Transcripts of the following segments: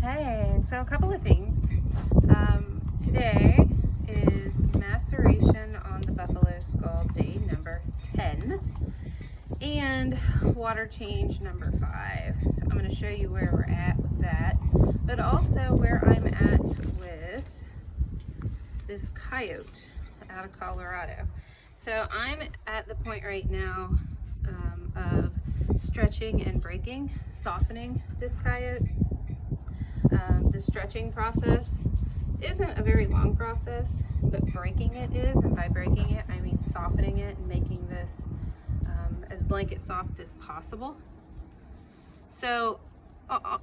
Hey, so a couple of things. Today is maceration on the buffalo skull, day number 10, and water change number 5. So I'm going to show you where we're at with that, but also where I'm at with this coyote out of Colorado. So I'm at the point right now of stretching and breaking, softening this coyote. The stretching process isn't a very long process, but breaking it is, and by breaking it I mean softening it and making this as blanket soft as possible. So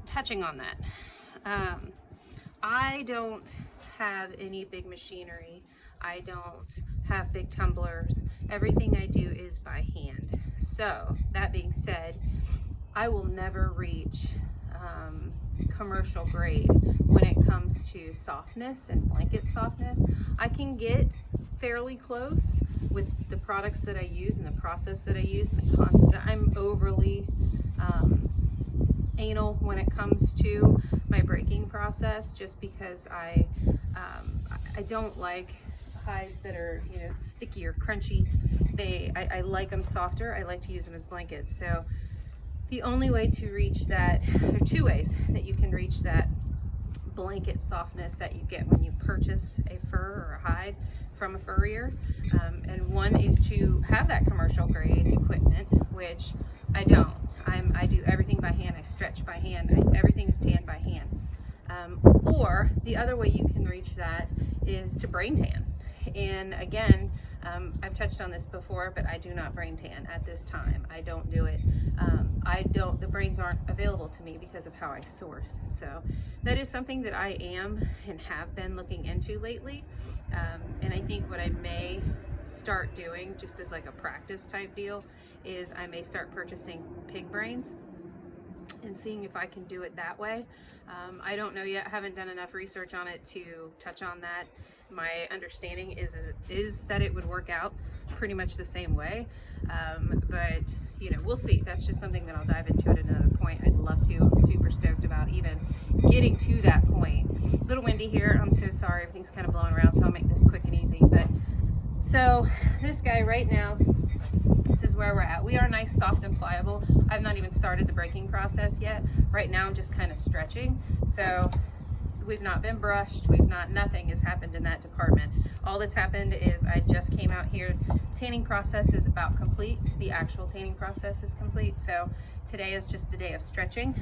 touching on that, I don't have any big machinery. I don't have big tumblers. Everything I do is by hand. So that being said, I will never reach commercial grade when it comes to softness and blanket softness. I can get fairly close with the products that I use and the process that I use and the constant. I'm overly anal when it comes to my breaking process, just because I don't like hides that are, you know, sticky or crunchy. I like them softer. I like to use them as blankets. So the only way to reach that, there are two ways that you can reach that blanket softness that you get when you purchase a fur or a hide from a furrier. And one is to have that commercial grade equipment, which I don't. I do everything by hand. I stretch by hand. Everything is tanned by hand. Or the other way you can reach that is to brain tan. And again, I've touched on this before, but I do not brain tan at this time. I don't do it. The brains aren't available to me because of how I source. So that is something that I am and have been looking into lately. And I think what I may start doing, just as like a practice type deal, is I may start purchasing pig brains and seeing if I can do it that way. I don't know yet. I haven't done enough research on it to touch on that. My understanding is that it would work out pretty much the same way, but you know, we'll see. That's just something that I'll dive into at another point. I'd love to. I'm super stoked about even getting to that point. A little windy here. I'm so sorry. Everything's kind of blowing around, so I'll make this quick and easy. But so this guy right now, this is where we're at. We are nice, soft, and pliable. I've not even started the breaking process yet. Right now I'm just kind of stretching. So we've not been brushed. Nothing has happened in that department. All that's happened is I just came out here. Tanning process is about complete. The actual tanning process is complete. So today is just a day of stretching,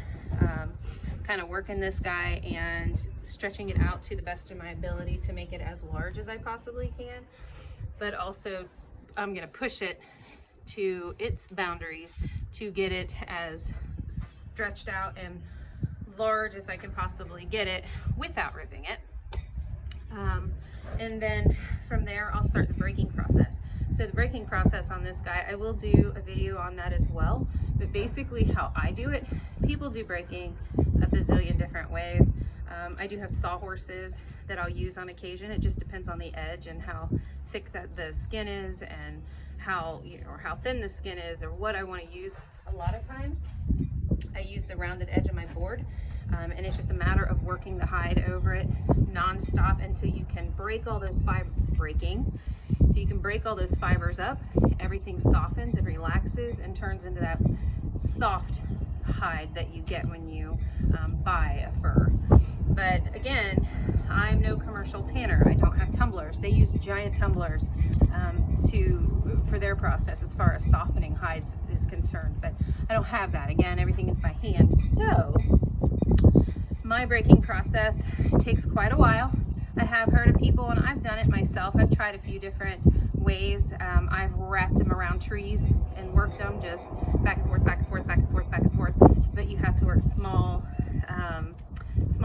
kind of working this guy and stretching it out to the best of my ability to make it as large as I possibly can. But also I'm gonna push it to its boundaries to get it as stretched out and large as I can possibly get it without ripping it. And then from there I'll start the breaking process. So the breaking process on this guy, I will do a video on that as well, but basically how I do it, people do breaking a bazillion different ways. I do have sawhorses that I'll use on occasion. It just depends on the edge and how thick the skin is, and how, you know, or how thin the skin is, or what I want to use. A lot of times I use the rounded edge of my board, and it's just a matter of working the hide over it non-stop until you can break all those break all those fibers up. Everything softens, it relaxes, and turns into that soft hide that you get when you buy a fur. But again, I'm no commercial tanner. I don't have tumblers. They use giant tumblers for their process as far as softening hides is concerned, but I don't have that. Again, everything is by hand. So my breaking process takes quite a while. I have heard of people, and I've done it myself. I've tried a few different ways. I've wrapped them around trees and worked them just back and forth, back and forth, back and forth, back and forth. But you have to work small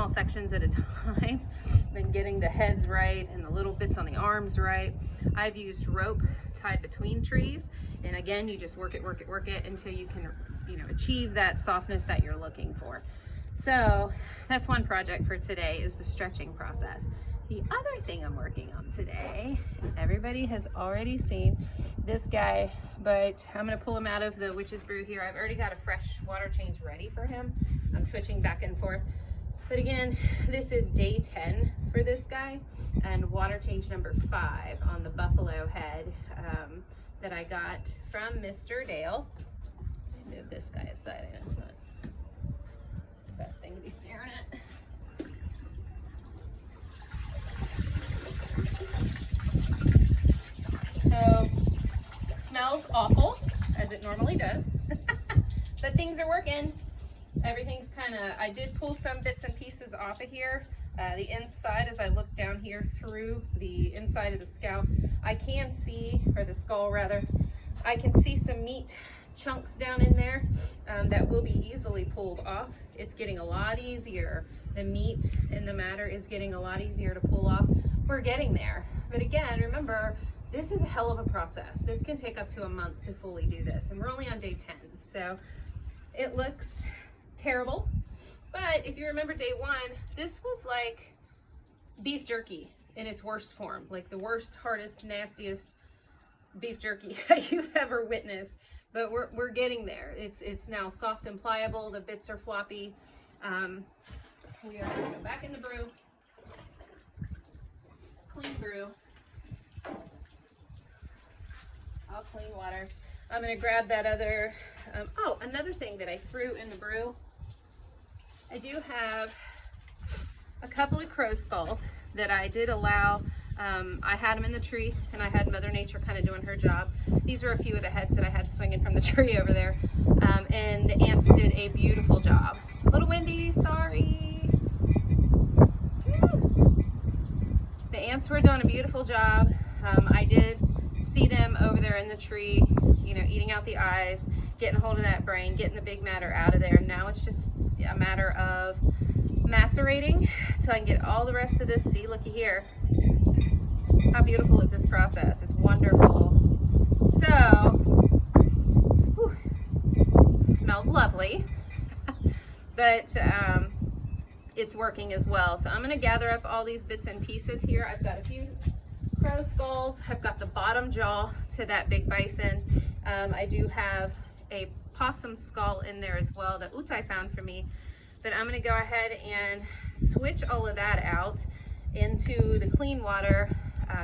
sections at a time, then getting the heads right and the little bits on the arms right. I've used rope tied between trees, and again, you just work it until you can, you know, achieve that softness that you're looking for. So that's one project for today, is the stretching process. The other thing I'm working on today, everybody has already seen this guy, but I'm gonna pull him out of the witch's brew here. I've already got a fresh water change ready for him. I'm switching back and forth. But again, this is day 10 for this guy, and water change number 5 on the buffalo head that I got from Mr. Dale. Let me move this guy aside. I know it's not the best thing to be staring at. So, smells awful, as it normally does, but things are working. Everything's kind of, I did pull some bits and pieces off of here. The inside, as I look down here through the inside of the scalp, I can see, or the skull rather, I can see some meat chunks down in there that will be easily pulled off. It's getting a lot easier. The meat in the matter is getting a lot easier to pull off. We're getting there. But again, remember, this is a hell of a process. This can take up to a month to fully do this, and we're only on day 10. So it looks terrible. But if you remember day 1, this was like beef jerky in its worst form, like the worst, hardest, nastiest beef jerky that you've ever witnessed. But we're getting there. It's now soft and pliable. The bits are floppy. We are going to go back in the brew. Clean brew. All clean water. I'm going to grab that other, oh, another thing that I threw in the brew. I do have a couple of crow skulls that I did allow. I had them in the tree, and I had Mother Nature kind of doing her job. These are a few of the heads that I had swinging from the tree over there, and the ants did a beautiful job. A little windy, sorry. The ants were doing a beautiful job. I did see them over there in the tree, you know, eating out the eyes, getting hold of that brain, getting the big matter out of there. Now it's just a matter of macerating until I can get all the rest of this. See, looky here. How beautiful is this process? It's wonderful. So, whew, smells lovely, but it's working as well. So I'm going to gather up all these bits and pieces here. I've got a few crow skulls. I've got the bottom jaw to that big bison. I do have a possum skull in there as well that Utai found for me. But I'm going to go ahead and switch all of that out into the clean water,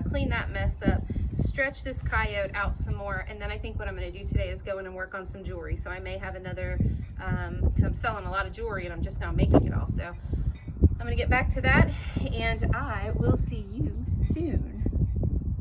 clean that mess up, stretch this coyote out some more, and then I think what I'm going to do today is go in and work on some jewelry. So I may have another, because I'm selling a lot of jewelry and I'm just now making it all. So I'm going to get back to that, and I will see you soon.